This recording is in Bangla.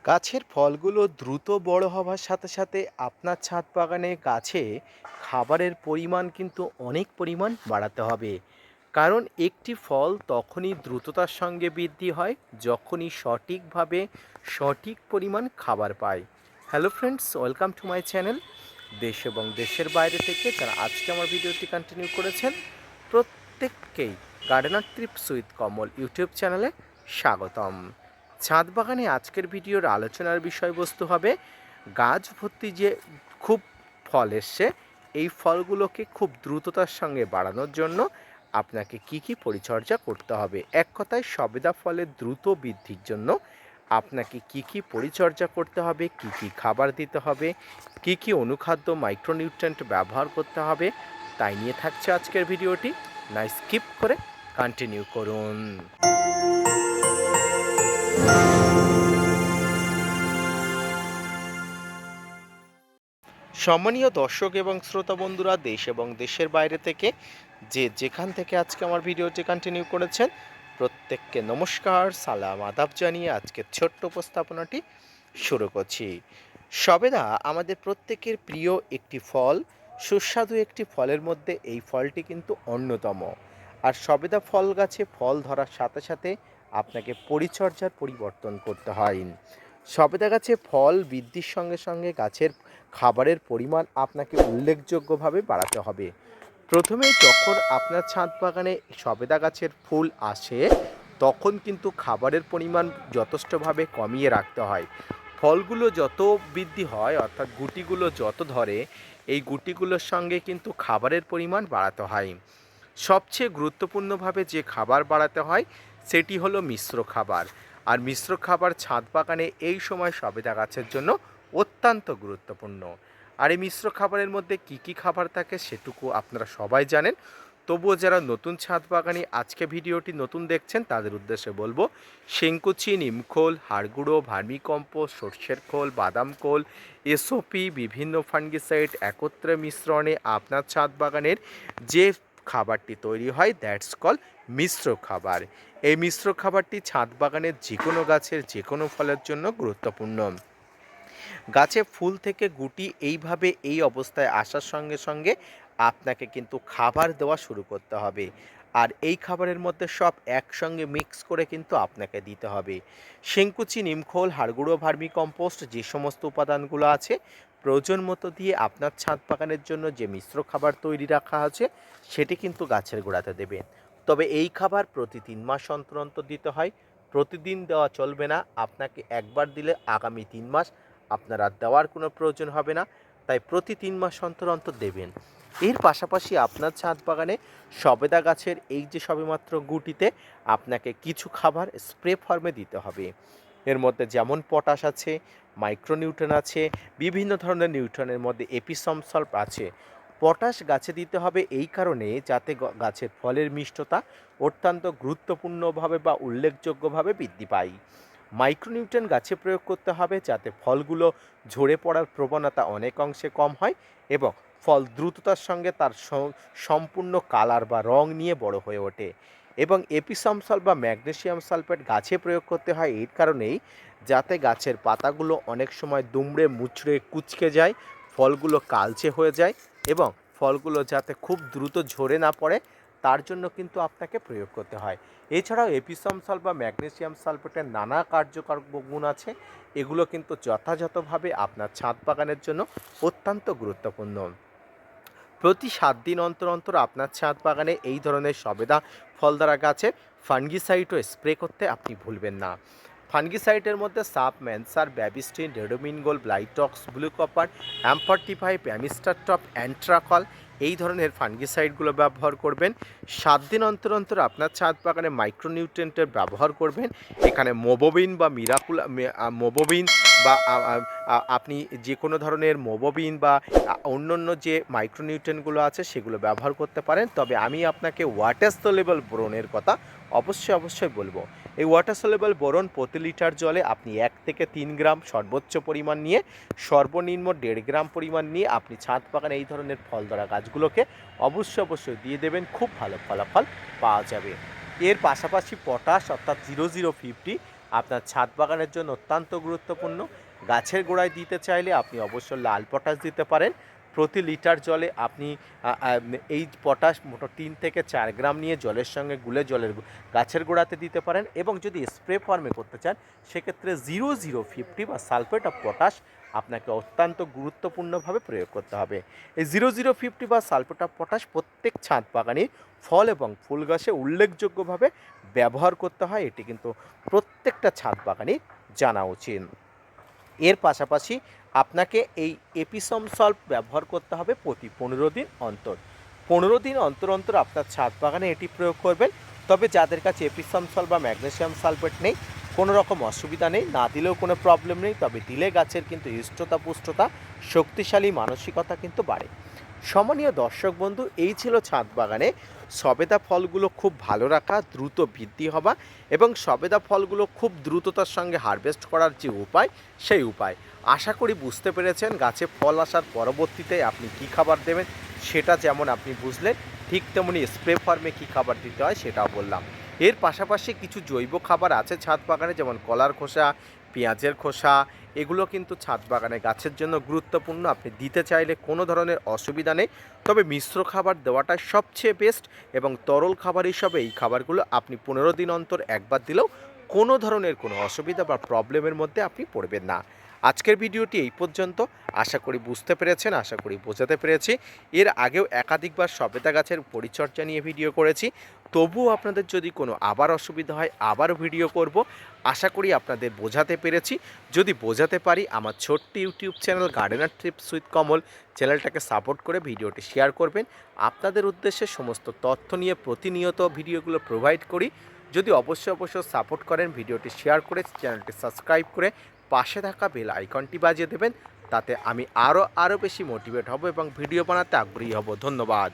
গাছের ফলগুলো দ্রুত বড় হওয়ার সাথে সাথে আপনার ছাদ বাগানে গাছে খাবারের পরিমাণ কিন্তু অনেক পরিমাণ বাড়াতে হবে। কারণ একটি ফল তখনই দ্রুততার সঙ্গে বৃদ্ধি হয় যখনই সঠিকভাবে সঠিক পরিমাণ খাবার পায়। Hello friends, welcome to my channel. দেশ এবং দেশের বাইরে থেকে যারা আজকে আমার ভিডিওটি কন্টিনিউ করেছেন প্রত্যেককেই gardener trips with Kamal YouTube চ্যানেলে স্বাগতম। ছাদ বাগানে আজকের ভিডিওর আলোচনার বিষয়বস্তু হবে গাছ ভর্তি যে খুব ফল এসছে, এই ফলগুলোকে খুব দ্রুততার সঙ্গে বাড়ানোর জন্য আপনাকে কি কি পরিচর্যা করতে হবে। এক কথায় সবেদা ফলের দ্রুত বৃদ্ধির জন্য আপনাকে কি কি পরিচর্যা করতে হবে, কি কি খাবার দিতে হবে, কি কি অনুখাদ্য মাইক্রোনিউট্রিয়েন্ট ব্যবহার করতে হবে, তাই নিয়ে থাকছে আজকের ভিডিওটি। না স্কিপ করে কন্টিনিউ করুন। সম্মানীয় দর্শক এবং শ্রোতা বন্ধুরা, দেশ এবং দেশের বাইরে থেকে যে যেখান থেকে আজকে আমার ভিডিওটি কন্টিনিউ করেছেন প্রত্যেককে নমস্কার, সালাম, আদাব জানিয়ে আজকের ছোট্ট উপস্থাপনাটি শুরু করছি। সবেদা আমাদের প্রত্যেকের প্রিয় একটি ফল, সুস্বাদু একটি ফলের মধ্যে এই ফলটি কিন্তু অন্যতম। আর সবেদা ফল গাছে ফল ধরার সাথে সাথে আপনাকে পরিচর্যার পরিবর্তন করতে হয়। সবেদা গাছে ফল বৃদ্ধির সঙ্গে সঙ্গে গাছের খাবারের পরিমাণ আপনাকে উল্লেখযোগ্যভাবে বাড়াতে হবে। প্রথমে যখন আপনার ছাদ বাগানে সবেদা গাছের ফুল আসে তখন কিন্তু খাবারের পরিমাণ যথেষ্টভাবে কমিয়ে রাখতে হয়। ফলগুলো যত বৃদ্ধি হয় অর্থাৎ গুটিগুলো যত ধরে, এই গুটিগুলোর সঙ্গে কিন্তু খাবারের পরিমাণ বাড়াতে হয়। সবচেয়ে গুরুত্বপূর্ণভাবে যে খাবার বাড়াতে হয় সেটি হলো মিশ্র খাবার। আর মিশ্র খাবার ছাদ বাগানে এই সময় সবেদা গাছের জন্য অত্যন্ত গুরুত্বপূর্ণ। আর এই মিশ্র খাবারের মধ্যে কি কি খাবার থাকে সেটুকু আপনারা সবাই জানেন। তবুও যারা নতুন ছাদ বাগানি আজকে ভিডিওটি নতুন দেখছেন তাদের উদ্দেশ্যে বলবো, শেংকুচি, নিমখোল, হাড়গুঁড়ো, ভার্মিকম্পোস্ট, সর্ষের খোল, বাদাম খোল, এসওপি, বিভিন্ন ফাঙ্গিসাইড একত্রে মিশ্রণে আপনার ছাদ বাগানের যে খাবারটি তৈরি হয় দ্যাটস কল মিশ্র খাবার। এই মিশ্র খাবারটি ছাদ বাগানের যে কোনো গাছের যে কোনো ফলের জন্য গুরুত্বপূর্ণ। গাছে ফুল থেকে গুটি এইভাবে এই অবস্থায় আসার সঙ্গে সঙ্গে আপনাকে কিন্তু খাবার দেওয়া শুরু করতে হবে। আর এই খাবারের মধ্যে সব একসঙ্গে মিক্স করে কিন্তু আপনাকে দিতে হবে। শেংকুচি, নিমখোল, হাড়গুঁড়ো, ভার্মি কম্পোস্ট যে সমস্ত উপাদানগুলো আছে প্রয়োজন মতো দিয়ে আপনার ছাদ বাগানের জন্য যে মিশ্র খাবার তৈরি রাখা আছে সেটি কিন্তু গাছের গোড়াতে দেবেন। তবে এই খাবার প্রতি 3 মাস অন্তর অন্তর দিতে হয়। প্রতিদিন দেওয়া চলবে না। আপনাকে একবার দিলে আগামী 3 মাস আপনার আর দেওয়ার কোনো প্রয়োজন হবে না। তাই প্রতি 3 মাস অন্তর অন্তর দেবেন। এর পাশাপাশি আপনার ছাদ বাগানে সবেদা গাছের এই যে সবেমাত্র গুটিতে আপনাকে কিছু খাবার স্প্রে ফর্মে দিতে হবে। এর মধ্যে যেমন পটাশ আছে, মাইক্রোনিউট্রন আছে, বিভিন্ন ধরনের নিউট্রনের মধ্যে এপিসম সল্ট আছে। পটাশ গাছে দিতে হবে এই কারণে যাতে গাছের ফলের মিষ্টতা অত্যন্ত গুরুত্বপূর্ণভাবে বা উল্লেখযোগ্যভাবে বৃদ্ধি পায়। মাইক্রোনিউট্রিয়েন গাছে প্রয়োগ করতে হবে যাতে ফলগুলো ঝরে পড়ার প্রবণতা অনেক অংশে কম হয় এবং ফল দ্রুততার সঙ্গে তার সম্পূর্ণ কালার বা রং নিয়ে বড় হয়ে ওঠে। এবং এপিসম সল্ট বা ম্যাগনেসিয়াম সালফেট গাছে প্রয়োগ করতে হয় এই কারণেই যাতে গাছের পাতাগুলো অনেক সময় দুমড়ে মুচড়ে কুঁচকে যায়, ফলগুলো কালচে হয়ে যায় এবং ফলগুলো যাতে খুব দ্রুত ঝরে না পড়ে তার জন্য কিন্তু আপনাকে প্রয়োগ করতে হয়। এছাড়াও এপিসম সল্ট বা ম্যাগনেসিয়াম সালফেটের নানা কার্যকর গুণ আছে। এগুলো কিন্তু যথাযথভাবে আপনার ছাদ বাগানের জন্য অত্যন্ত গুরুত্বপূর্ণ। প্রতি 7 দিন অন্তর অন্তর আপনার ছাদ বাগানে এই ধরনের সবেদা ফলদ্বারা গাছের ফাঙ্গিসাইডও স্প্রে করতে আপনি ভুলবেন না। ফাঙ্গিসাইডের মধ্যে সাপ, ম্যানসার, Bavistin, Ridomil Gold, Blitox, blue copper, অ্যাম্পারটিফাই, প্যামিস্টার টপ, অ্যান্ট্রাকল এই ধরনের ফাঙ্গিসাইডগুলো ব্যবহার করবেন। 7 দিন অন্তর অন্তর আপনার ছাদ বাগানে মাইক্রোনিউট্রিয়েন্টের ব্যবহার করবেন। এখানে মোবোবিন বা মোবোবিন বা আপনি যে কোনো ধরনের মোবোবিন বা অন্যান্য যে মাইক্রোনিউট্রিয়েন্টগুলো আছে সেগুলো ব্যবহার করতে পারেন। তবে আমি আপনাকে ওয়াটার সলিউবল বোরনের কথা অবশ্যই বলবো। এই ওয়াটার সলিউবল বোরন প্রতি লিটার জলে আপনি 1 থেকে 3 গ্রাম সর্বোচ্চ পরিমাণ নিয়ে সর্বনিম্ন 1.5 গ্রাম পরিমাণ নিয়ে আপনি ছাদ বাগানে এই ধরনের ফল ধরা গাছগুলোকে অবশ্যই দিয়ে দেবেন। খুব ভালো ফলাফল পাওয়া যাবে। এর পাশাপাশি পটাশ অর্থাৎ 0050 আপনার ছাদ বাগানের জন্য অত্যন্ত গুরুত্বপূর্ণ। গাছের গোড়ায় দিতে চাইলে আপনি অবশ্য লাল পটাশ দিতে পারেন। প্রতি লিটার জলে আপনি এই পটাশ মোটো 3 থেকে 4 গ্রাম নিয়ে জলের সঙ্গে গুলে গাছের গোড়াতে দিতে পারেন। এবং যদি স্প্রে ফর্মে করতে চান সেক্ষেত্রে 0050 বা সালফেট অফ পটাশ আপনাকে অত্যন্ত গুরুত্বপূর্ণভাবে প্রয়োগ করতে হবে। এই 0050 বা সালফেট অফ পটাশ প্রত্যেক ছাদ বাগানে ফল এবং ফুল গাছে উল্লেখযোগ্যভাবে ব্যবহার করতে হয়, এটি কিন্তু প্রত্যেকটা ছাদ বাগানে জানা উচিত। এর পাশাপাশি আপনাকে এই এপিসম সল্ট ব্যবহার করতে হবে প্রতি 15 দিন অন্তর। 15 দিন অন্তর অন্তর আপনার ছাদ বাগানে এটি প্রয়োগ করবেন। তবে যাদের কাছে এপিসম সল্ট বা ম্যাগনেসিয়াম সালফেট নেই, কোনো রকম অসুবিধা নেই, না দিলেও কোনো প্রবলেম নেই। তবে দিলে গাছের কিন্তু হৃষ্টতা পুষ্টতা শক্তিশালী মানসিকতা কিন্তু বাড়ে। সম্মানীয় দর্শক বন্ধু, এই ছিল ছাদ বাগানে সবেদা ফলগুলো খুব ভালো রাখা, দ্রুত বৃদ্ধি হওয়া এবং সবেদা ফলগুলো খুব দ্রুততার সঙ্গে হারভেস্ট করার যে উপায়, সেই উপায় আশা করি বুঝতে পেরেছেন। গাছে ফল আসার পরবর্তীতে আপনি কী খাবার দেবেন সেটা যেমন আপনি বুঝলেন, ঠিক তেমনি স্প্রে ফার্মে কী খাবার দিতে হয় সেটাও বললাম। এর পাশাপাশি কিছু জৈব খাবার আছে ছাদ বাগানে, যেমন কলার খোসা, পেঁয়াজের খোসা, এগুলো কিন্তু ছাদ বাগানে গাছের জন্য গুরুত্বপূর্ণ। আপনি দিতে চাইলে কোনো ধরনের অসুবিধা নেই। তবে মিশ্র খাবার দেওয়াটাই সবচেয়ে বেস্ট এবং তরল খাবার হিসাবে এই খাবারগুলো আপনি 15 দিন অন্তর একবার দিলেও কোনো ধরনের কোনো অসুবিধা বা প্রবলেমের মধ্যে আপনি পড়বেন না। আজকের ভিডিওটি এই পর্যন্ত। আশা করি বুঝতে পেরেছেন, আশা করি বোঝাতে পেরেছি। এর আগেও একাধিকবার সবেদা গাছের পরিচর্যা নিয়ে ভিডিও করেছি। তবুও আপনাদের যদি কোনো আবার অসুবিধা হয় আবারও ভিডিও করব। আশা করি আপনাদের বোঝাতে পেরেছি। যদি বোঝাতে পারি, আমার ছোট্ট YouTube channel gardener trips with Kamal চ্যানেলটাকে সাপোর্ট করে ভিডিওটি শেয়ার করবেন। আপনাদের উদ্দেশ্যে সমস্ত তথ্য নিয়ে প্রতিনিয়ত ভিডিওগুলো প্রোভাইড করি। যদি অবশ্যই সাপোর্ট করেন, ভিডিওটি শেয়ার করে চ্যানেলটি সাবস্ক্রাইব করে পাশে থাকা বেল আইকনটি বাজিয়ে দেবেন। তাতে আমি আরও বেশি মোটিভেট হব এবং ভিডিও বানাতে আগ্রহী হব। ধন্যবাদ।